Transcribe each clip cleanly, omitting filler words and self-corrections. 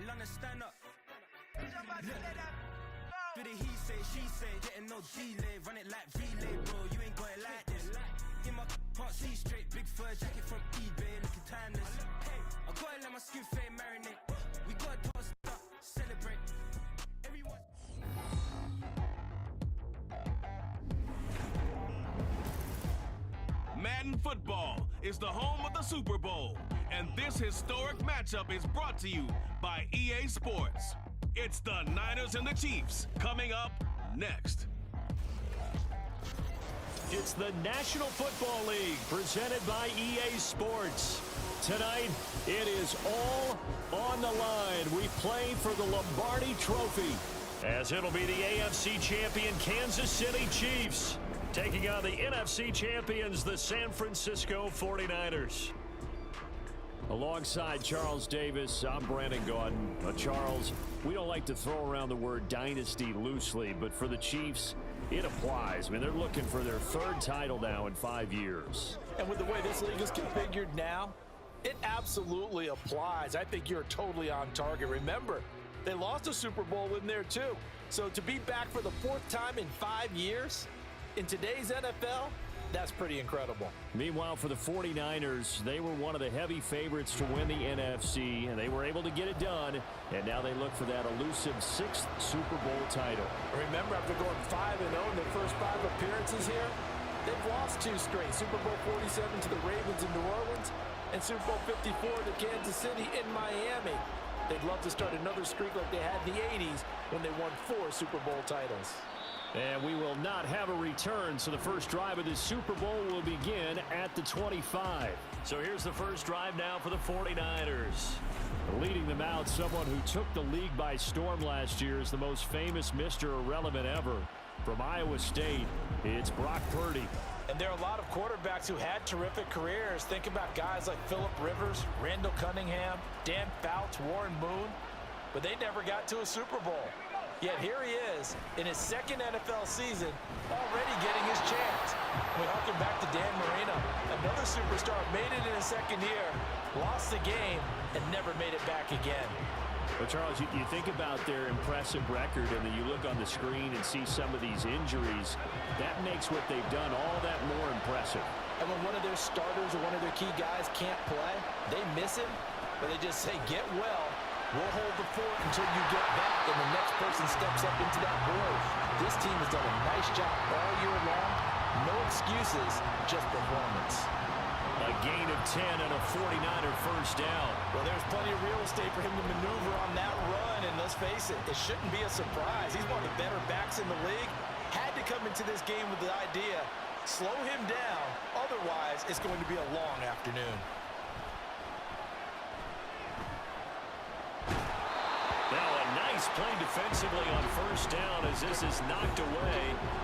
London, stand up. Do the he say, she say, getting no delay, run it like relay, bro, you ain't got it like this. In my can't see straight, big fur jacket from eBay, looking timeless. I gotta let my skin fade marinate. We gotta toast up, celebrate. Everyone. Madden football is the home of the Super Bowl, and this historic matchup is brought to you by EA Sports. It's the Niners and the Chiefs coming up next. It's the National Football League presented by EA Sports. Tonight, it is all on the line. We play for the Lombardi Trophy, as it'll be the AFC champion Kansas City Chiefs taking on the NFC champions, the San Francisco 49ers. Alongside Charles Davis, I'm Brandon Gaudin. Charles, we don't like to throw around the word dynasty loosely, but for the Chiefs, it applies. I mean, they're looking for their third title now in 5 years. And with the way this league is configured now, it absolutely applies. I think you're totally on target. Remember, they lost a Super Bowl in there too. So to be back for the fourth time in 5 years, in today's NFL, that's pretty incredible. Meanwhile, for the 49ers, they were one of the heavy favorites to win the NFC, and they were able to get it done, and now they look for that elusive sixth Super Bowl title. Remember, after going 5-0 in their first 5 appearances here, they've lost 2 straight. Super Bowl 47 to the Ravens in New Orleans, and Super Bowl 54 to Kansas City in Miami. They'd love to start another streak like they had in the 80s when they won 4 Super Bowl titles. And we will not have a return, so the first drive of this Super Bowl will begin at the 25. So here's the first drive now for the 49ers. Leading them out, someone who took the league by storm last year is the most famous Mr. Irrelevant ever. From Iowa State, it's Brock Purdy. And there are a lot of quarterbacks who had terrific careers. Think about guys like Phillip Rivers, Randall Cunningham, Dan Fouts, Warren Moon. But they never got to a Super Bowl. Yet here he is in his second NFL season, already getting his chance. We harken back to Dan Marino, another superstar, made it in his second year, lost the game, and never made it back again. Well, Charles, you think about their impressive record, and then you look on the screen and see some of these injuries. That makes what they've done all that more impressive. And when one of their starters or one of their key guys can't play, they miss him, but they just say, get well. We'll hold the fort until you get back, and the next person steps up into that void. This team has done a nice job all year long. No excuses, just performance. A gain of 10 and a 49er first down. Well, there's plenty of real estate for him to maneuver on that run, and let's face it, it shouldn't be a surprise. He's one of the better backs in the league. Had to come into this game with the idea, slow him down, otherwise it's going to be a long afternoon. Nice play defensively on first down as this is knocked away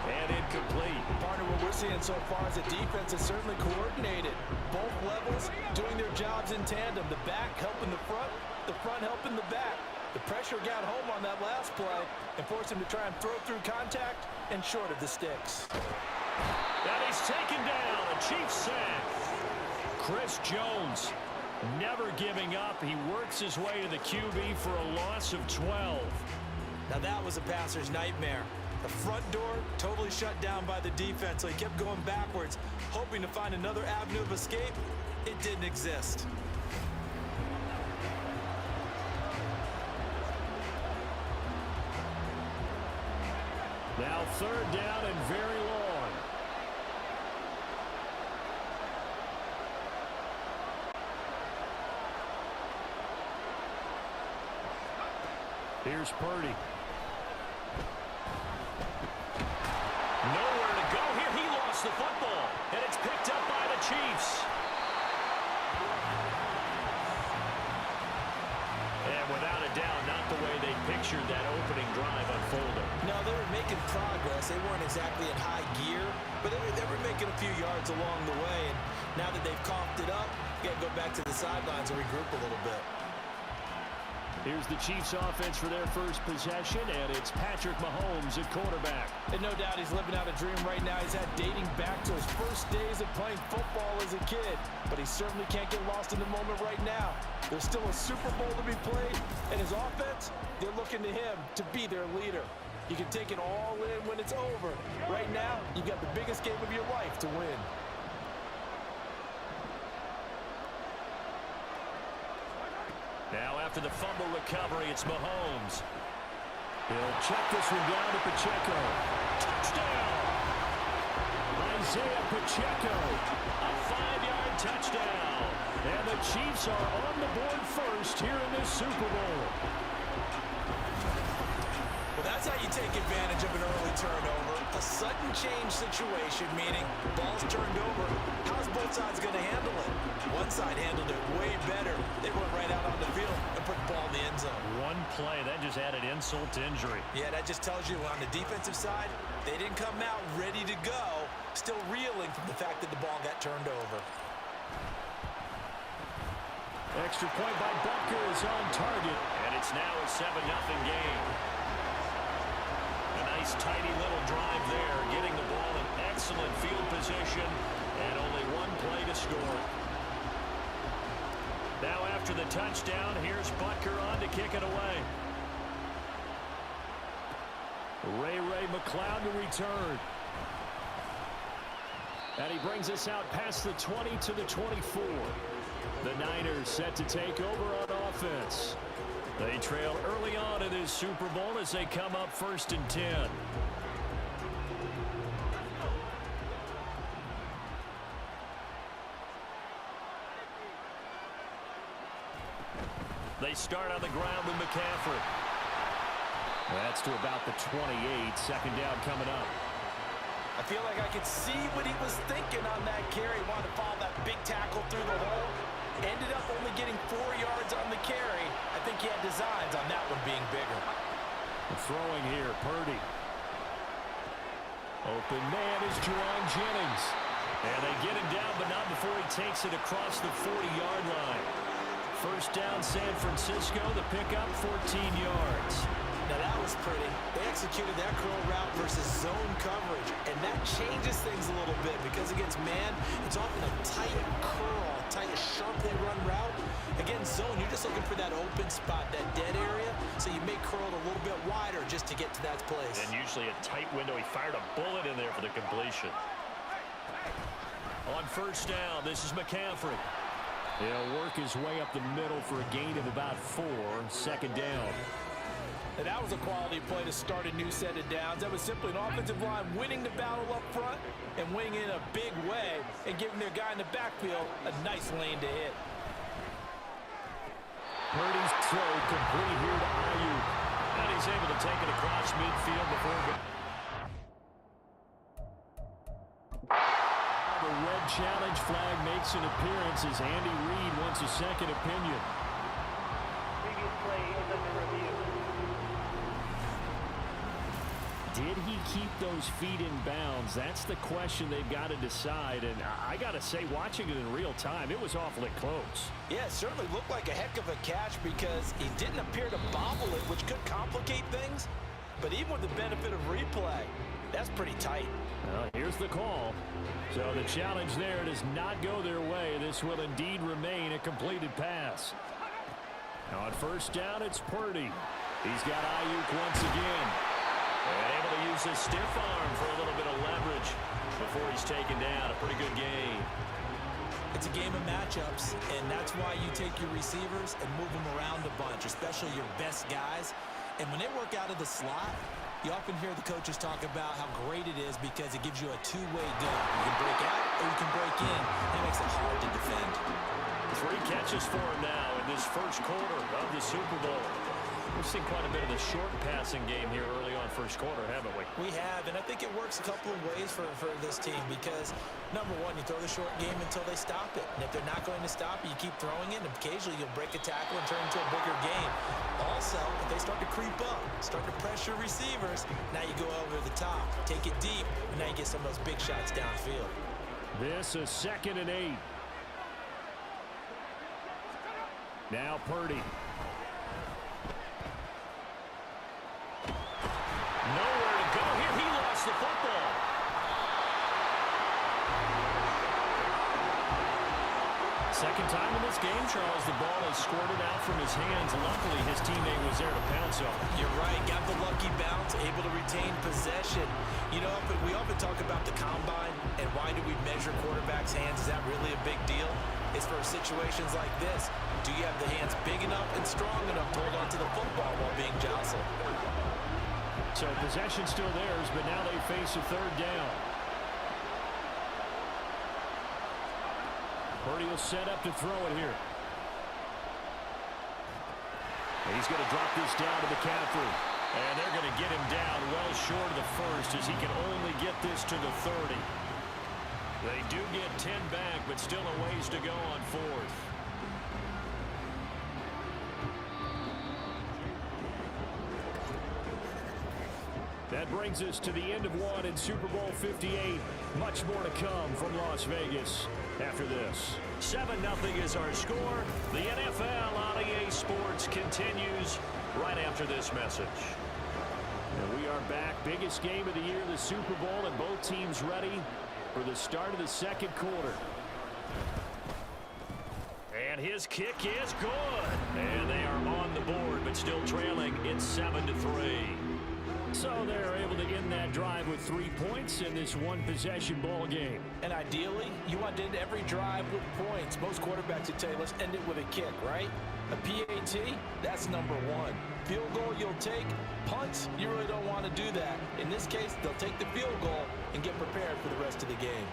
and incomplete. Partner, what we're seeing so far is the defense is certainly coordinated. Both levels doing their jobs in tandem. The back helping the front helping the back. The pressure got home on that last play and forced him to try and throw through contact and short of the sticks. And he's taken down, a Chiefs sack. Chris Jones never giving up. He works his way to the QB for a loss of 12. Now that was a passer's nightmare. The front door totally shut down by the defense, so he kept going backwards, hoping to find another avenue of escape. It didn't exist. Now third down and very long. Here's Purdy. Nowhere to go here. He lost the football, and it's picked up by the Chiefs. And without a doubt, not the way they pictured that opening drive unfolding. No, they were making progress. They weren't exactly in high gear, but they were making a few yards along the way. And now that they've coughed it up, you got to go back to the sidelines and regroup a little bit. Here's the Chiefs offense for their first possession, and it's Patrick Mahomes at quarterback. And no doubt he's living out a dream right now. He's had dating back to his first days of playing football as a kid. But he certainly can't get lost in the moment right now. There's still a Super Bowl to be played, and his offense, they're looking to him to be their leader. You can take it all in when it's over. Right now, you've got the biggest game of your life to win. Now after the fumble recovery, it's Mahomes. He'll check this one down to Pacheco. Touchdown! Isaiah Pacheco, a 5-yard touchdown. And the Chiefs are on the board first here in this Super Bowl. Well, that's how you take advantage of an early turnover. A sudden change situation, meaning ball's turned over. How's both sides going to handle it? One side handled it way better. They went right out on the field and put the ball in the end zone. One play, that just added insult to injury. Yeah, that just tells you on the defensive side, they didn't come out ready to go, still reeling from the fact that the ball got turned over. Extra point by Butker is on target, and it's now a 7-0 game. A nice, tidy little drive there, getting the ball in excellent field position, and only one play to score. Now after the touchdown, here's Butker on to kick it away. Ray McCloud to return. And he brings us out past the 20 to the 24. The Niners set to take over on offense. They trail early on in this Super Bowl as they come up 1st and 10. They start on the ground with McCaffrey. That's to about the 28. 2nd down coming up. I feel like I could see what he was thinking on that carry. Wanted to follow that big tackle through the hole. Ended up only getting 4 yards on the carry. I think he had designs on that one being bigger. Throwing here, Purdy. Open man is Jerron Jennings. And they get him down, but not before he takes it across the 40-yard line. 1st down, San Francisco. The pickup, 14 yards. Now that was pretty. They executed that curl route versus zone coverage, and that changes things a little bit because against man, it's often a tight curl, tight, sharply run route. Against zone, you're just looking for that open spot, that dead area, so you may curl it a little bit wider just to get to that place. And usually a tight window. He fired a bullet in there for the completion. On 1st down, this is McCaffrey. He'll work his way up the middle for a gain of about 4. 2nd down. And that was a quality play to start a new set of downs. That was simply an offensive line winning the battle up front and winning in a big way and giving their guy in the backfield a nice lane to hit. Purdy's throw complete here to Ayuk. And he's able to take it across midfield before the red challenge flag makes an appearance as Andy Reid wants a second opinion. Previous play is under review. Did he keep those feet in bounds? That's the question they've got to decide. And I got to say, watching it in real time, it was awfully close. Yeah, it certainly looked like a heck of a catch because he didn't appear to bobble it, which could complicate things. But even with the benefit of replay, that's pretty tight. Well, here's the call. So the challenge there does not go their way. This will indeed remain a completed pass. Now on 1st down, it's Purdy. He's got Ayuk once again. And able to use his stiff arm for a little bit of leverage before he's taken down. A pretty good game. It's a game of matchups, and that's why you take your receivers and move them around a bunch, especially your best guys. And when they work out of the slot, you often hear the coaches talk about how great it is because it gives you a two-way gun. You can break out or you can break in. That makes it hard to defend. 3 catches for him now in this 1st quarter of the Super Bowl. We've seen quite a bit of the short passing game here early on 1st quarter, haven't we? We have, and I think it works a couple of ways for this team because, number one, you throw the short game until they stop it. And if they're not going to stop it, you keep throwing it, and occasionally you'll break a tackle and turn it into a bigger game. Also, if they start to creep up, start to pressure receivers, now you go over the top, take it deep, and now you get some of those big shots downfield. This is 2nd and 8. Now Purdy. gets the football. Second time in this game, Charles, the ball is squirted out from his hands. Luckily, his teammate was there to pounce on it. You're right. Got the lucky bounce, able to retain possession. You know, we often talk about the combine and why do we measure quarterbacks' hands. Is that really a big deal? It's for situations like this. Do you have the hands big enough and strong enough to hold onto the football while being jostled? So possession still theirs, but now they face a third down. Purdy will set up to throw it here. He's going to drop this down to McCaffrey. And they're going to get him down well short of the first as he can only get this to the 30. They do get 10 back, but still a ways to go on fourth. That brings us to the end of one in Super Bowl 58. Much more to come from Las Vegas after this. 7-0 is our score. The NFL on EA Sports continues right after this message. And we are back. Biggest game of the year, the Super Bowl, and both teams ready for the start of the second quarter. And his kick is good. And they are on the board, but still trailing. It's 7-3. So they're able to end that drive with 3 points in this one-possession ball game. And ideally, you want to end every drive with points. Most quarterbacks would tell you, let's end it with a kick, right? A PAT, that's number one. Field goal you'll take. Punts, you really don't want to do that. In this case, they'll take the field goal and get prepared for the rest of the game.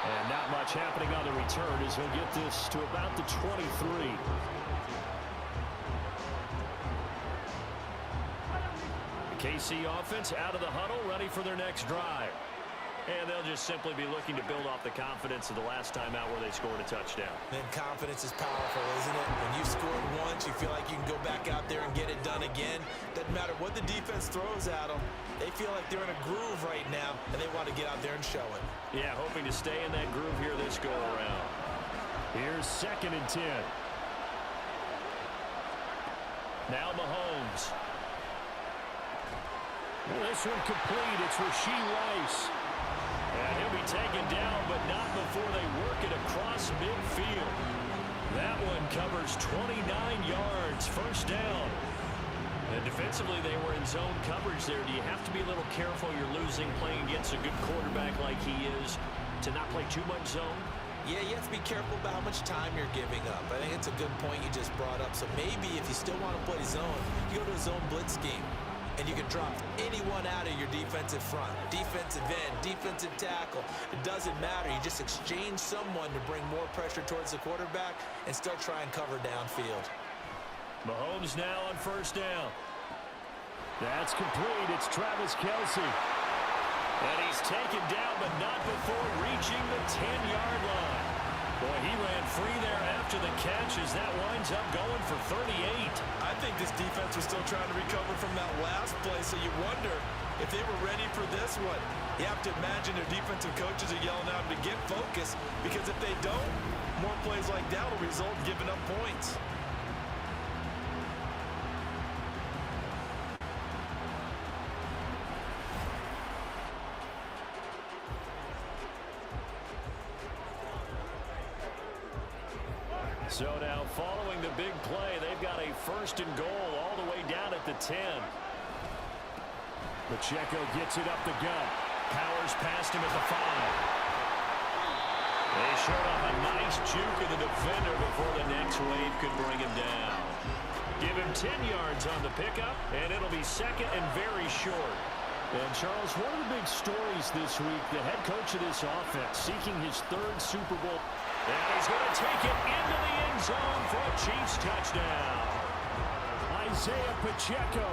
And not much happening on the return as he'll get this to about the 23. KC offense out of the huddle, ready for their next drive. And they'll just simply be looking to build off the confidence of the last time out where they scored a touchdown. Man, confidence is powerful, isn't it? When you've scored once, you feel like you can go back out there and get it done again. Doesn't matter what the defense throws at them. They feel like they're in a groove right now, and they want to get out there and show it. Yeah, hoping to stay in that groove here this go-around. Here's 2nd and 10. Now Mahomes. This one complete. It's Rashee Rice. And he'll be taken down, but not before they work it across midfield. That one covers 29 yards. First down. And defensively, they were in zone coverage there. Do you have to be a little careful? You're losing playing against a good quarterback like he is to not play too much zone? Yeah, you have to be careful about how much time you're giving up. I think it's a good point you just brought up. So maybe if you still want to play zone, you go to a zone blitz scheme. And you can drop anyone out of your defensive front. Defensive end, defensive tackle. It doesn't matter. You just exchange someone to bring more pressure towards the quarterback and still try and cover downfield. Mahomes now on first down. That's complete. It's Travis Kelce. And he's taken down, but not before reaching the 10-yard line. Boy, he ran free there after the catch as that winds up going for 38. I think this defense was still trying to recover from that last play, so you wonder if they were ready for this one. You have to imagine their defensive coaches are yelling at them to get focused, because if they don't, more plays like that will result in giving up points. So now, following the big play, they've got a 1st and goal all the way down at the 10. Pacheco gets it up the gut. Powers past him at the 5. They showed off a nice juke of the defender before the next wave could bring him down. Give him 10 yards on the pickup, and it'll be 2nd and very short. And, Charles, one of the big stories this week, the head coach of this offense seeking his 3rd Super Bowl. And he's going to take it into the end zone for a Chiefs touchdown. Isaiah Pacheco,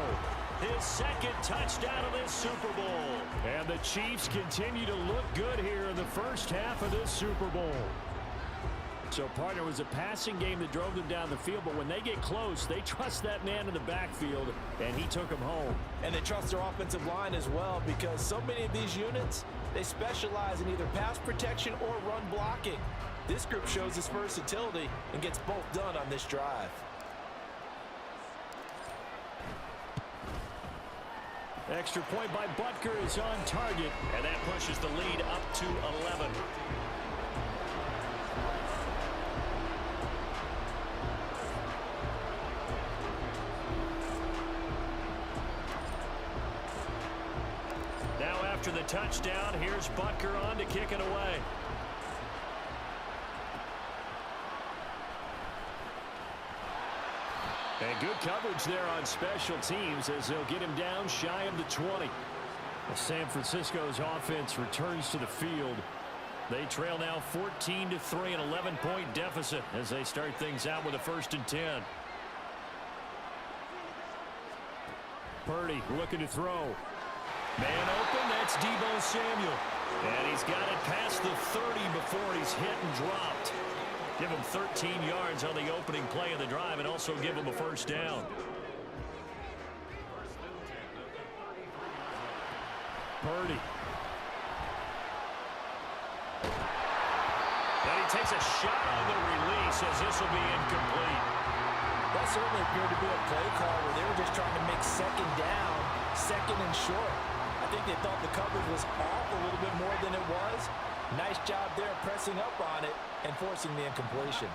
his 2nd touchdown of this Super Bowl. And the Chiefs continue to look good here in the first half of this Super Bowl. So, partner, it was a passing game that drove them down the field, but when they get close, they trust that man in the backfield, and he took them home. And they trust their offensive line as well, because so many of these units, they specialize in either pass protection or run blocking. This group shows its versatility and gets both done on this drive. Extra point by Butker is on target. And that pushes the lead up to 11. Now after the touchdown, here's Butker on to kick it away. And good coverage there on special teams as they'll get him down shy of the 20. San Francisco's offense returns to the field. They trail now 14-3, an 11-point deficit as they start things out with a 1st and 10. Purdy looking to throw. Man open, that's Deebo Samuel. And he's got it past the 30 before he's hit and dropped. Give him 13 yards on the opening play of the drive and also give him a 1st down. Purdy. And he takes a shot on the release as this will be incomplete. That certainly appeared to be a play call where they were just trying to make 2nd down, 2nd and short. I think they thought the coverage was off a little bit more than it was. Nice job there pressing up on it and forcing the incompletion.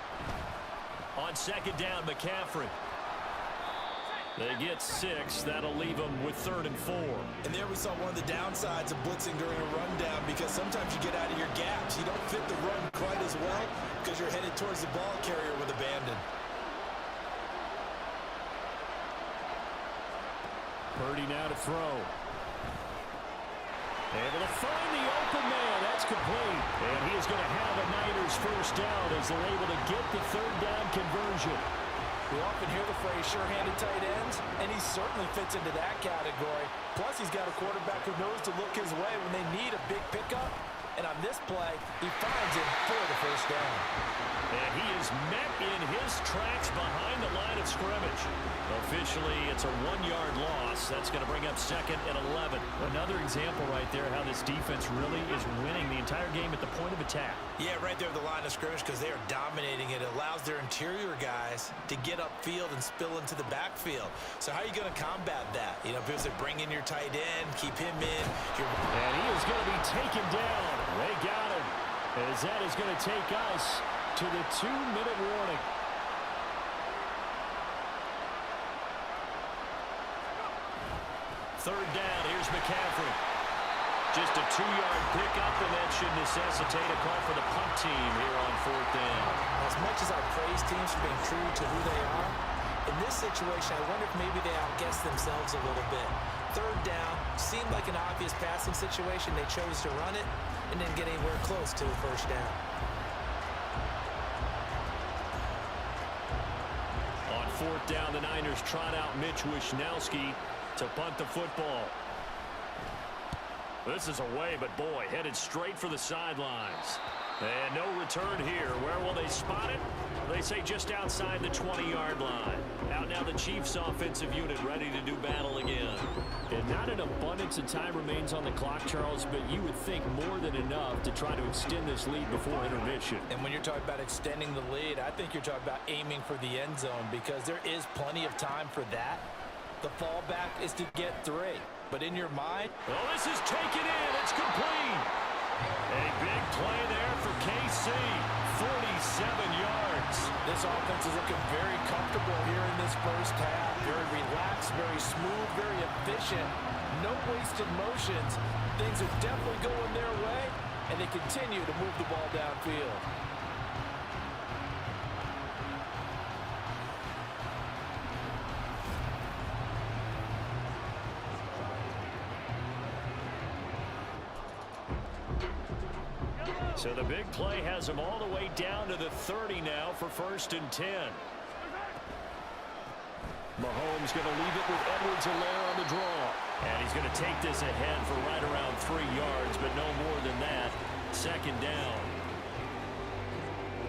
On 2nd down, McCaffrey. They get 6. That'll leave them with 3rd and 4. And there we saw one of the downsides of blitzing during a rundown, because sometimes you get out of your gaps. You don't fit the run quite as well because you're headed towards the ball carrier with abandon. Purdy now to throw. Able to find the open man. That's complete. And he is going to have a Niners 1st down as they're able to get the 3rd down conversion. We often hear the phrase sure-handed tight ends, and he certainly fits into that category. Plus, he's got a quarterback who knows to look his way when they need a big pickup. And on this play, he finds it for the 1st down. And he is met in his tracks behind the line of scrimmage. Officially, it's a 1-yard loss. That's going to bring up 2nd and 11. Another example right there how this defense really is winning the entire game at the point of attack. Yeah, right there at the line of scrimmage, because they are dominating it. It allows their interior guys to get upfield and spill into the backfield. So how are you going to combat that? You know, because they bring in your tight end, keep him in. And he is going to be taken down. They got him. As that is going to take us to the 2-minute warning. Third down, here's McCaffrey. Just a 2-yard pickup, and that should necessitate a call for the punt team here on 4th down. As much as I praise teams for being true to who they are, in this situation, I wonder if maybe they outguessed themselves a little bit. 3rd down, seemed like an obvious passing situation. They chose to run it and didn't get anywhere close to a 1st down. On 4th down, the Niners trot out Mitch Wishnowski to punt the football. This is away, but boy, headed straight for the sidelines. And no return here. Where will they spot it? They say just outside the 20-yard line. Out now the Chiefs offensive unit ready to do battle again. And not an abundance of time remains on the clock, Charles, but you would think more than enough to try to extend this lead before intermission. And when you're talking about extending the lead, I think you're talking about aiming for the end zone, because there is plenty of time for that. The fallback is to get 3. But in your mind, oh, this is taken in. It's complete. A big play there for KC. 47 yards. This offense is looking very comfortable here in this 1st half. Very relaxed, very smooth, very efficient. No wasted motions. Things are definitely going their way, and they continue to move the ball downfield. So the big play has him all the way down to the 30 now for 1st and 10. Mahomes going to leave it with Edwards-Helaire on the draw. And he's going to take this ahead for right around 3 yards, but no more than that. 2nd down.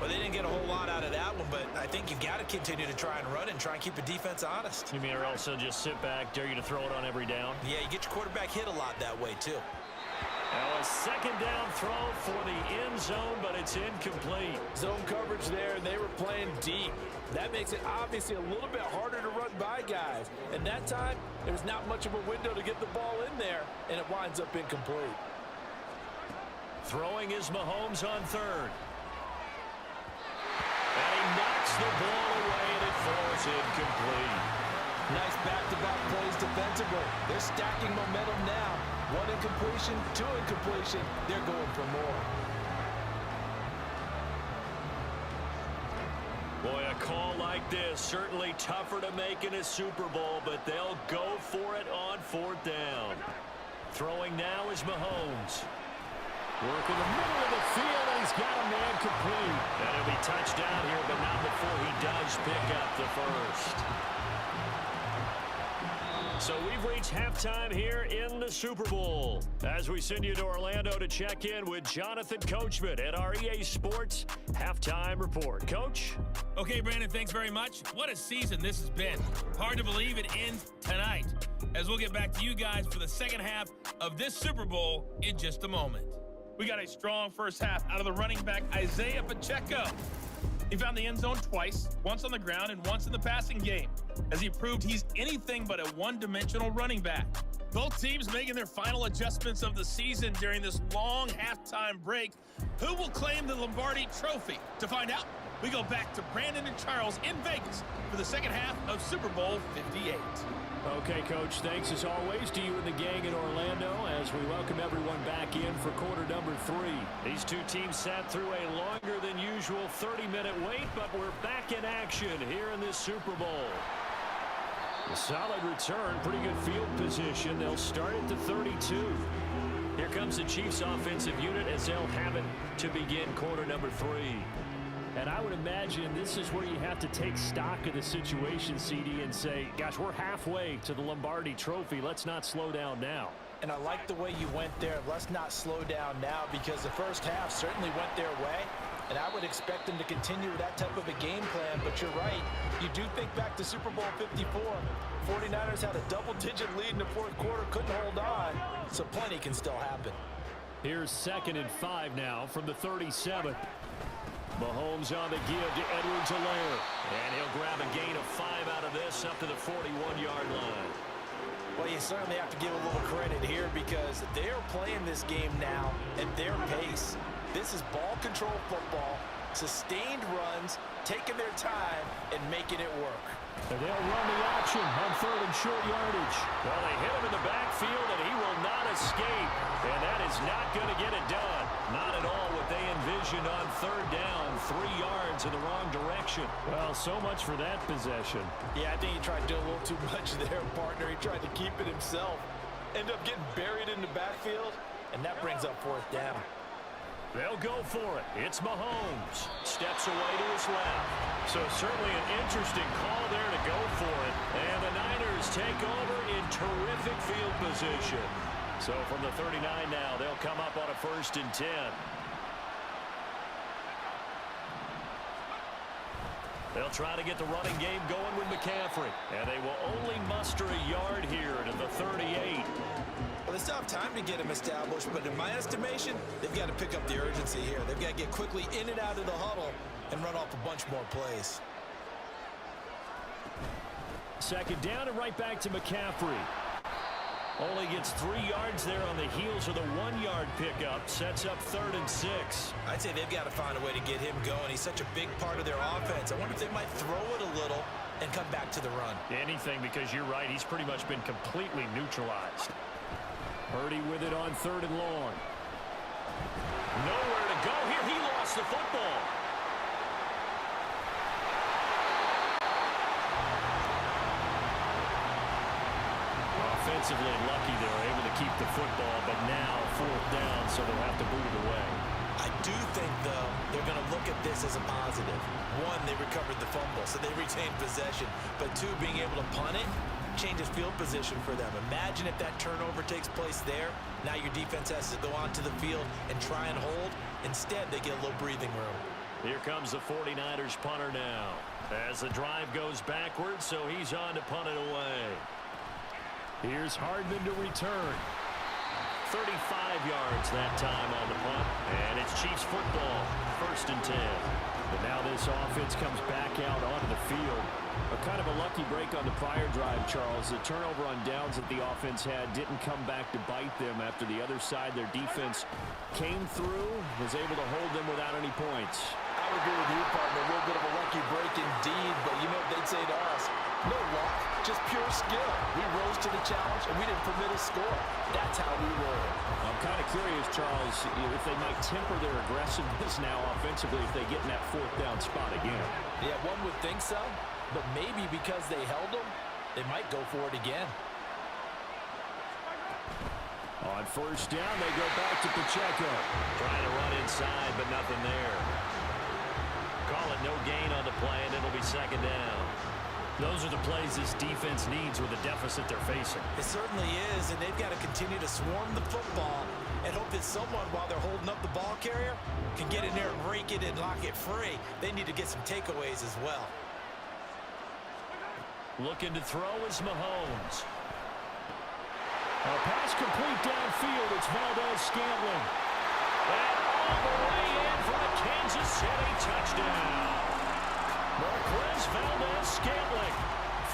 Well, they didn't get a whole lot out of that one, but I think you've got to continue to try and run and try and keep the defense honest. You mean or also just sit back, dare you to throw it on every down? Yeah, you get your quarterback hit a lot that way, too. Now a 2nd down throw for the end zone, but it's incomplete. Zone coverage there, and they were playing deep. That makes it obviously a little bit harder to run by guys. And that time, there was not much of a window to get the ball in there, and it winds up incomplete. Throwing is Mahomes on third. And he knocks the ball away, and it falls incomplete. Nice back-to-back plays defensively. They're stacking momentum now. One incompletion, two incompletion. They're going for more. Boy, a call like this, certainly tougher to make in a Super Bowl, but they'll go for it on fourth down. Throwing now is Mahomes. Work in the middle of the field, and he's got a man complete. And he'll be touchdown here, but not before he does pick up the first. So we've reached halftime here in the Super Bowl. As we send you to Orlando to check in with Jonathan Coachman at our EA Sports Halftime Report. Coach? Okay, Brandon, thanks very much. What a season this has been. Hard to believe it ends tonight, as we'll get back to you guys for the second half of this Super Bowl in just a moment. We got a strong first half out of the running back, Isaiah Pacheco. He found the end zone twice, once on the ground and once in the passing game, as he proved he's anything but a one-dimensional running back. Both teams making their final adjustments of the season during this long halftime break. Who will claim the Lombardi Trophy? To find out, we go back to Brandon and Charles in Vegas for the second half of Super Bowl 58. Okay, Coach, thanks as always to you and the gang in Orlando as we welcome everyone back in for quarter number 3. These two teams sat through a longer than usual 30-minute wait, but we're back in action here in this Super Bowl. A solid return, pretty good field position. They'll start at the 32. Here comes the Chiefs offensive unit as they'll have it to begin quarter number 3. And I would imagine this is where you have to take stock of the situation, CD, and say, gosh, we're halfway to the Lombardi Trophy. Let's not slow down now. And I like the way you went there. Let's not slow down now, because the first half certainly went their way. And I would expect them to continue with that type of a game plan. But you're right. You do think back to Super Bowl 54. 49ers had a double-digit lead in the fourth quarter, couldn't hold on. So plenty can still happen. Here's 2nd and 5 now from the 37. Mahomes on the give to Edwards-Helaire. And he'll grab a gain of 5 out of this up to the 41-yard line. Well, you certainly have to give a little credit here, because they're playing this game now at their pace. This is ball control football, sustained runs, taking their time, and making it work. And they'll run the option on 3rd and short yardage. Well, they hit him in the backfield, and he will not escape. And that is not going to get it done. Not at all what they envisioned on 3rd down, 3 yards in the wrong direction. Well, so much for that possession. Yeah, I think he tried to do a little too much there, partner. He tried to keep it himself. Ended up getting buried in the backfield, and that brings up 4th down. They'll go for it. It's Mahomes. Steps away to his left. So certainly an interesting call there to go for it. And the Niners take over in terrific field position. So from the 39 now, they'll come up on a 1st and 10. They'll try to get the running game going with McCaffrey. And they will only muster a yard here to the 38. Well, they still have time to get him established, but in my estimation, they've got to pick up the urgency here. They've got to get quickly in and out of the huddle and run off a bunch more plays. 2nd down and right back to McCaffrey. Only gets 3 yards there on the heels of the 1-yard pickup. Sets up 3rd and 6. I'd say they've got to find a way to get him going. He's such a big part of their offense. I wonder if they might throw it a little and come back to the run. Anything, because you're right. He's pretty much been completely neutralized. Purdy with it on 3rd and long. Nowhere to go here. He lost the football. Offensively lucky they were able to keep the football, but now 4th down, so they'll have to boot it away. I do think, though, they're going to look at this as a positive. 1, they recovered the fumble, so they retained possession. But 2, being able to punt it changes field position for them. Imagine if that turnover takes place there. Now your defense has to go onto the field and try and hold. Instead, they get a little breathing room. Here comes the 49ers punter now. As the drive goes backwards, so he's on to punt it away. Here's Hardman to return. 35 yards that time on the punt. And it's Chiefs football. 1st and 10. And now this offense comes back out onto the field. A kind of a lucky break on the prior drive, Charles. The turnover on downs that the offense had didn't come back to bite them after the other side. Their defense came through, was able to hold them without any points. I would agree with you, partner. A little bit of a lucky break indeed, but you know what they'd say to us? No luck, just pure skill. We rose to the challenge, and we didn't permit a score. That's how we roll. I'm kind of curious, Charles, if they might temper their aggressiveness now offensively if they get in that fourth down spot again. Yeah, one would think so, but maybe because they held them, they might go for it again. On first down, they go back to Pacheco. Trying to run inside, but nothing there. Call it no gain on the play, and it'll be second down. Those are the plays this defense needs with the deficit they're facing. It certainly is, and they've got to continue to swarm the football and hope that someone, while they're holding up the ball carrier, can get in there and rake it and lock it free. They need to get some takeaways as well. Looking to throw is Mahomes. A pass complete downfield. It's Valdez-Scantling. And all the way in for a Kansas City touchdown. Marquez Valdez-Scantling,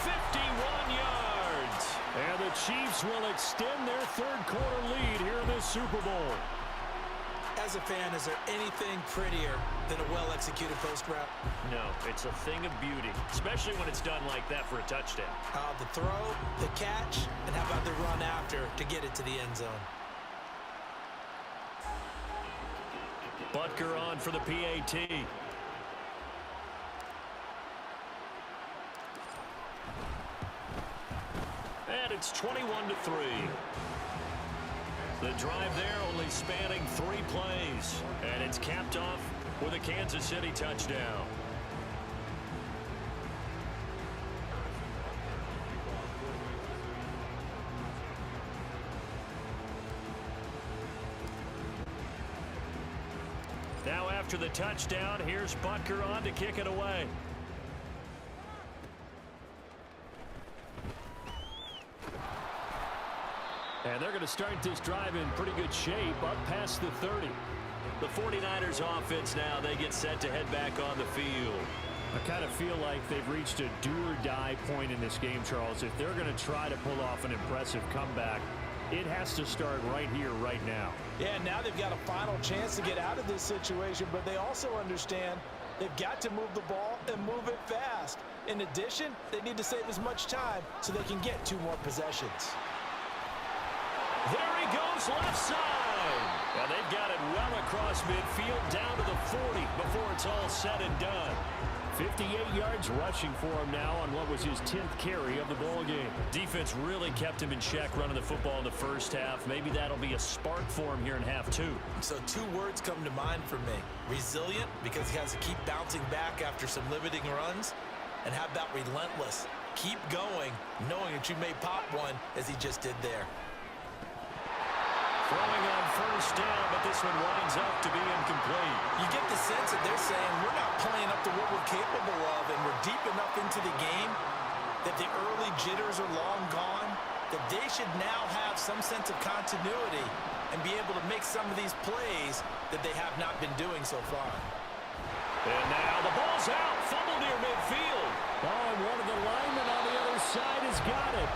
51 yards. And the Chiefs will extend their third-quarter lead here in this Super Bowl. As a fan, is there anything prettier than a well-executed post route? No, it's a thing of beauty, especially when it's done like that for a touchdown. The throw, the catch, and how about the run after to get it to the end zone? Butker on for the PAT. And it's 21-3. The drive there only spanning 3 plays. And it's capped off with a Kansas City touchdown. Now after the touchdown, here's Butker on to kick it away. And they're going to start this drive in pretty good shape, up past the 30. The 49ers offense now, they get set to head back on the field. I kind of feel like they've reached a do-or-die point in this game, Charles. If they're going to try to pull off an impressive comeback, it has to start right here, right now. Yeah, now they've got a final chance to get out of this situation, but they also understand they've got to move the ball and move it fast. In addition, they need to save as much time so they can get 2 more possessions. There he goes, left side. And they've got it well across midfield, down to the 40 before it's all said and done. 58 yards rushing for him now on what was his 10th carry of the ball game. Defense really kept him in check running the football in the first half. Maybe that'll be a spark for him here in half 2. So 2 words come to mind for me. Resilient, because he has to keep bouncing back after some limiting runs. And how about relentless? Keep going, knowing that you may pop one, as he just did there. Throwing on first down, but this one winds up to be incomplete. You get the sense that they're saying we're not playing up to what we're capable of, and we're deep enough into the game that the early jitters are long gone, that they should now have some sense of continuity and be able to make some of these plays that they have not been doing so far. And now the ball's out, fumble near midfield. Oh, and one of the linemen on the other side has got it.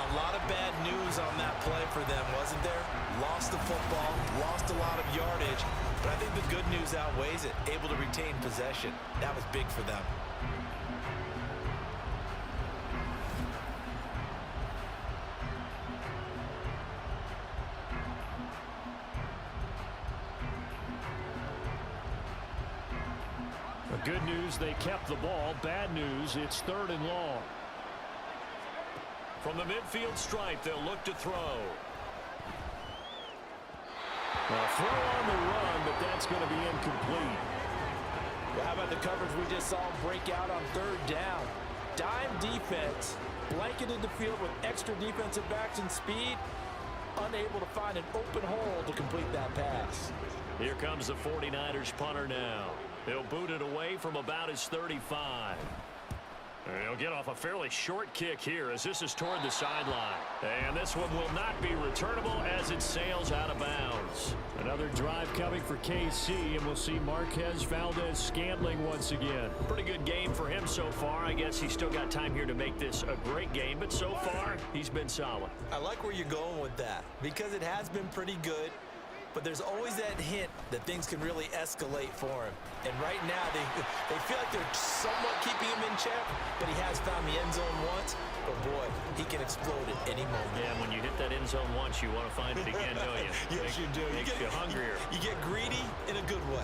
A lot of bad news on that play for them, wasn't there? Lost the football, lost a lot of yardage, but I think the good news outweighs it. Able to retain possession. That was big for them. Good news, they kept the ball. Bad news, it's 3rd and long. From the midfield stripe, they'll look to throw. A throw on the run, but that's going to be incomplete. Well, how about the coverage we just saw him break out on 3rd down? Dime defense, blanketed the field with extra defensive backs and speed, unable to find an open hole to complete that pass. Here comes the 49ers punter now. He'll boot it away from about his 35. He'll get off a fairly short kick here as this is toward the sideline. And this one will not be returnable as it sails out of bounds. Another drive coming for KC, and we'll see Marquez Valdez-Scantling once again. Pretty good game for him so far. I guess he's still got time here to make this a great game, but so far, he's been solid. I like where you're going with that because it has been pretty good. But there's always that hint that things can really escalate for him. And right now, they feel like they're somewhat keeping him in check, but he has found the end zone once. But, boy, he can explode at any moment. Yeah, when you hit that end zone once, you want to find it again, don't you? Yes, you do. Makes you hungrier. You get greedy in a good way.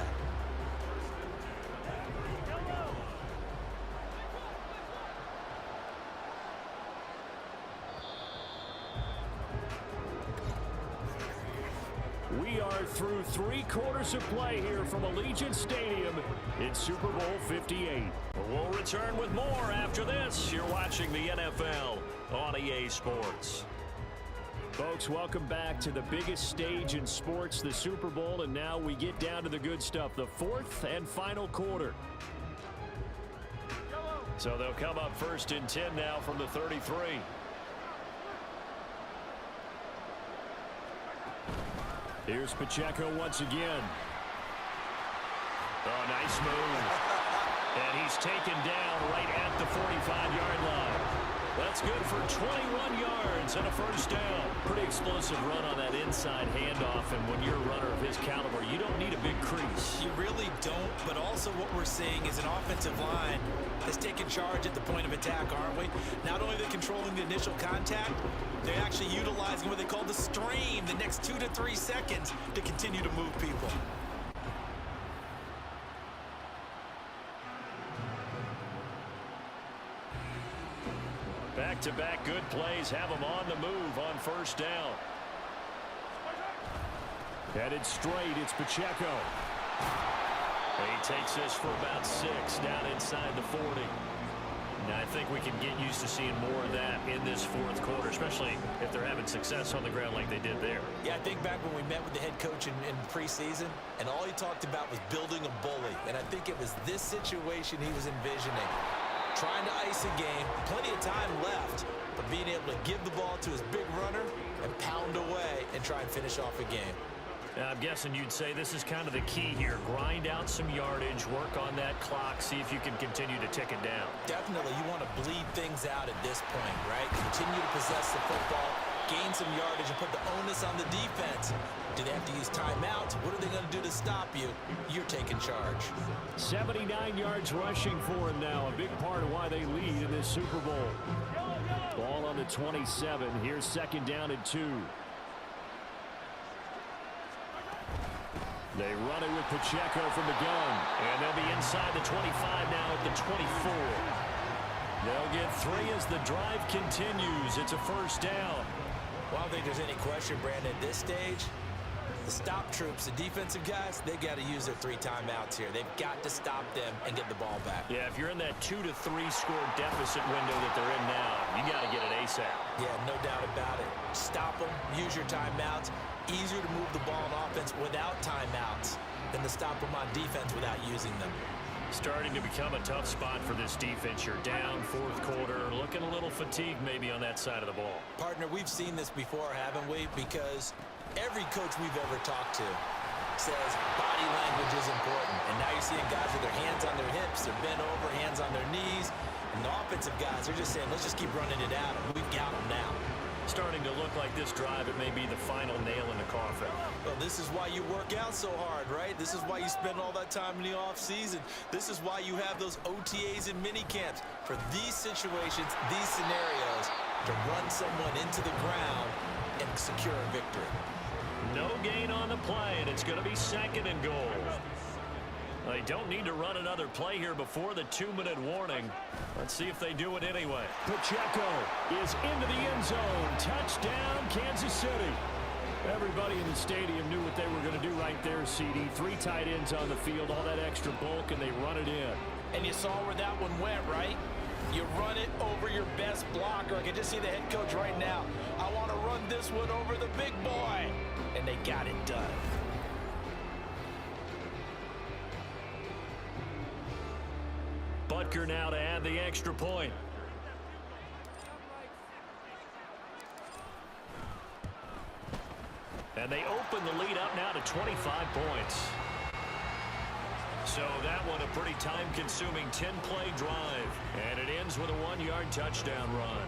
We are through 3 quarters of play here from Allegiant Stadium in Super Bowl 58. We'll return with more after this. You're watching the NFL on EA Sports. Folks, welcome back to the biggest stage in sports, the Super Bowl, and now we get down to the good stuff, the 4th and final quarter. So they'll come up 1st and 10 now from the 33. Here's Pacheco once again. Oh, nice move. And he's taken down right at the 45-yard line. That's good for 21 yards and a first down. Pretty explosive run on that inside handoff, and when you're a runner of his caliber, you don't need a big crease. You really don't, but also what we're seeing is an offensive line that's taking charge at the point of attack, aren't we? Not only are they controlling the initial contact, they're actually utilizing what they call the stream, the next 2 to 3 seconds, to continue to move people. Back-to-back good plays have them on the move on first down. Headed straight, it's Pacheco. He takes this for about 6 down inside the 40. Now, I think we can get used to seeing more of that in this 4th quarter, especially if they're having success on the ground like they did there. Yeah, I think back when we met with the head coach in preseason, and all he talked about was building a bully. And I think it was this situation he was envisioning. Trying to ice a game, plenty of time left, but being able to give the ball to his big runner and pound away and try and finish off a game. I'm guessing you'd say this is kind of the key here. Grind out some yardage, work on that clock, see if you can continue to tick it down. Definitely, you want to bleed things out at this point, right? Continue to possess the football, gain some yardage, and put the onus on the defense. Do they have to use timeouts? What are they going to do to stop you? You're taking charge. 79 yards rushing for him now, a big part of why they lead in this Super Bowl. Ball on the 27. Here's 2nd down and 2. They run it with Pacheco from the gun. And they'll be inside the 25 now at the 24. They'll get 3 as the drive continues. It's a first down. Well, I don't think there's any question, Brandon, at this stage. The stop troops, the defensive guys, they got to use their 3 timeouts here. They've got to stop them and get the ball back. Yeah, if you're in that 2 to 3 score deficit window that they're in now, you got to get it ASAP. Yeah, no doubt about it. Stop them, use your timeouts. Easier to move the ball on offense without timeouts than to stop them on defense without using them. Starting to become a tough spot for this defense. You're down 4th quarter, looking a little fatigued maybe on that side of the ball. Partner, we've seen this before, haven't we? Because every coach we've ever talked to says body language is important. And now you're seeing guys with their hands on their hips, they're bent over, hands on their knees. And the offensive guys are just saying, let's just keep running it at them. We've got them now. Starting to look like this drive, it may be the final nail in the coffin. Well, this is why you work out so hard, right? This is why you spend all that time in the offseason. This is why you have those OTAs and mini camps for these situations, these scenarios, to run someone into the ground and secure a victory. No gain on the play, and it's going to be 2nd and goal. They don't need to run another play here before the 2-minute warning. Let's see if they do it anyway. Pacheco is into the end zone. Touchdown, Kansas City. Everybody in the stadium knew what they were going to do right there, CD. 3 tight ends on the field, all that extra bulk, and they run it in. And you saw where that one went, right? You run it over your best blocker. I can just see the head coach right now. I want to run this one over the big boy. And they got it done. But Butker now to add the extra point. And they open the lead up now to 25 points. So that one a pretty time-consuming 10-play drive. And it ends with a 1-yard touchdown run.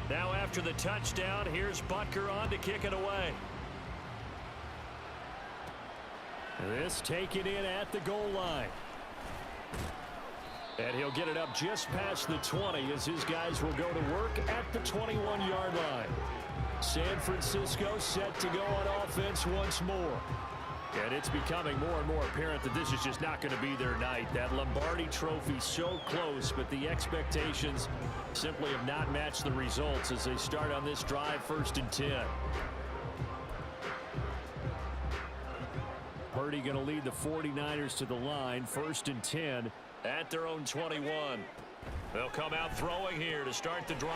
Now after the touchdown, here's Butker on to kick it away. This taken in at the goal line. And he'll get it up just past the 20 as his guys will go to work at the 21-yard line. San Francisco set to go on offense once more. And it's becoming more and more apparent that this is just not going to be their night. That Lombardi Trophy so close, but the expectations simply have not matched the results as they start on this drive, 1st and 10. Purdy going to lead the 49ers to the line, 1st and 10 at their own 21. They'll come out throwing here to start the drive.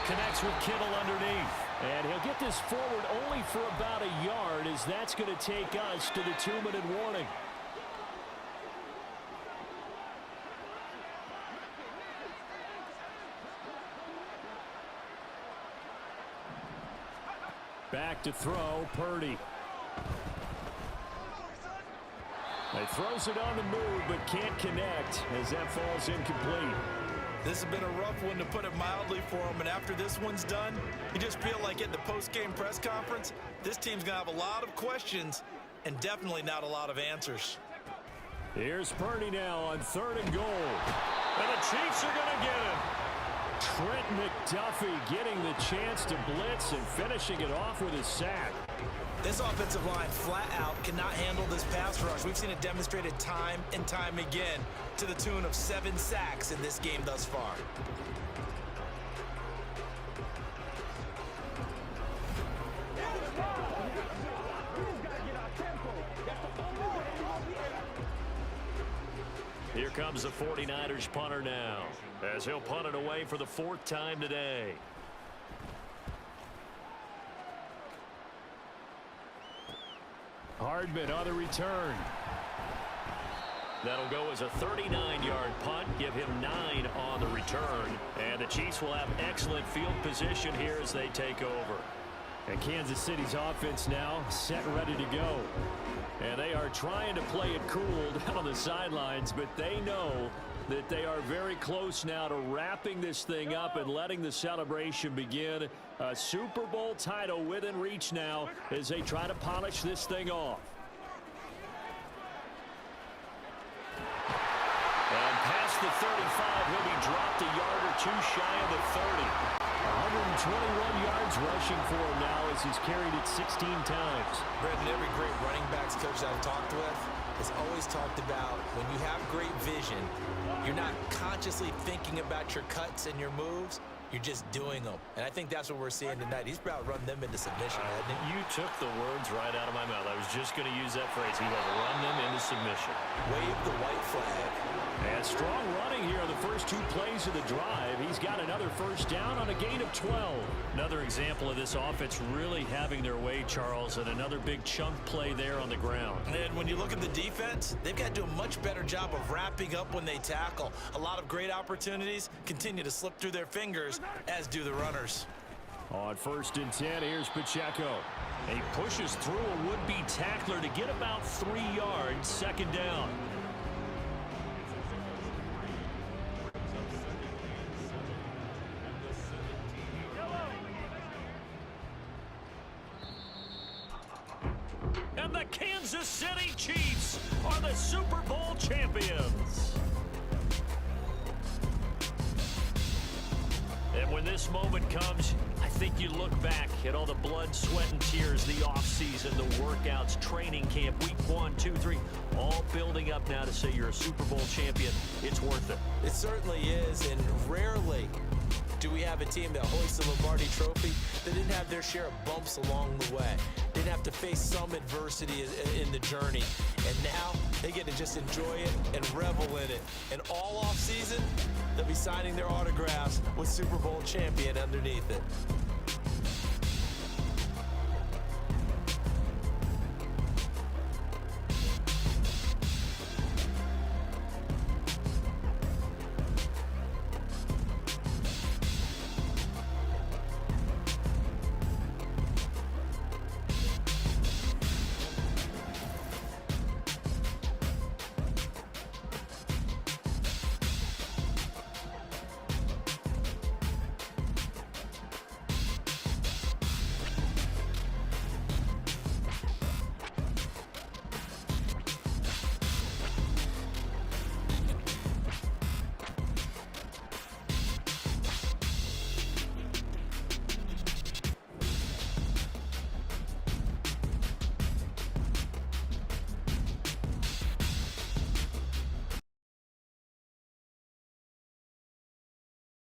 Connects with Kittle underneath. And he'll get this forward only for about a yard as that's going to take us to the 2-minute warning. Back to throw, Purdy. He throws it on the move but can't connect as that falls incomplete. This has been a rough one, to put it mildly, for him. And after this one's done, you just feel like at the post-game press conference, this team's going to have a lot of questions and definitely not a lot of answers. Here's Purdy now on 3rd and goal. And the Chiefs are going to get him. Trent McDuffie getting the chance to blitz and finishing it off with a sack. This offensive line flat out cannot handle this pass rush. We've seen it demonstrated time and time again to the tune of 7 sacks in this game thus far. Here comes the 49ers punter now as he'll punt it away for the 4th time today. Hardman on the return. That'll go as a 39-yard punt, give him 9 on the return. And the Chiefs will have excellent field position here as they take over. And Kansas City's offense now set and ready to go. And they are trying to play it cool down on the sidelines, but they know that they are very close now to wrapping this thing up and letting the celebration begin. A Super Bowl title within reach now as they try to polish this thing off. And past the 35, he'll be dropped a yard or two shy of the 30. 121 yards rushing for him now as he's carried it 16 times. Brendan, every great running backs coach I've talked with has always talked about when you have great vision, you're not consciously thinking about your cuts and your moves. You're just doing them. And I think that's what we're seeing tonight. He's about to run them into submission, hasn't he? You took the words right out of my mouth. I was just going to use that phrase. He will run them into submission. Wave the white flag. And strong running here on the first 2 plays of the drive. He's got another 1st down on a gain of 12. Another example of this offense really having their way, Charles, and another big chunk play there on the ground. And when you look at the defense, they've got to do a much better job of wrapping up when they tackle. A lot of great opportunities continue to slip through their fingers, as do the runners. On 1st and 10, here's Pacheco. He pushes through a would-be tackler to get about 3 yards, 2nd down. And the Kansas City Chiefs are the Super Bowl champions. And when this moment comes, I think you look back at all the blood, sweat, and tears, the offseason, the workouts, training camp, week 1, 2, 3, all building up now to say you're a Super Bowl champion. It's worth it. It certainly is, and rarely do we have a team that hoists the Lombardi Trophy that didn't have their share of bumps along the way. Didn't have to face some adversity in the journey. And now they get to just enjoy it and revel in it. And all off season, they'll be signing their autographs with Super Bowl champion underneath it.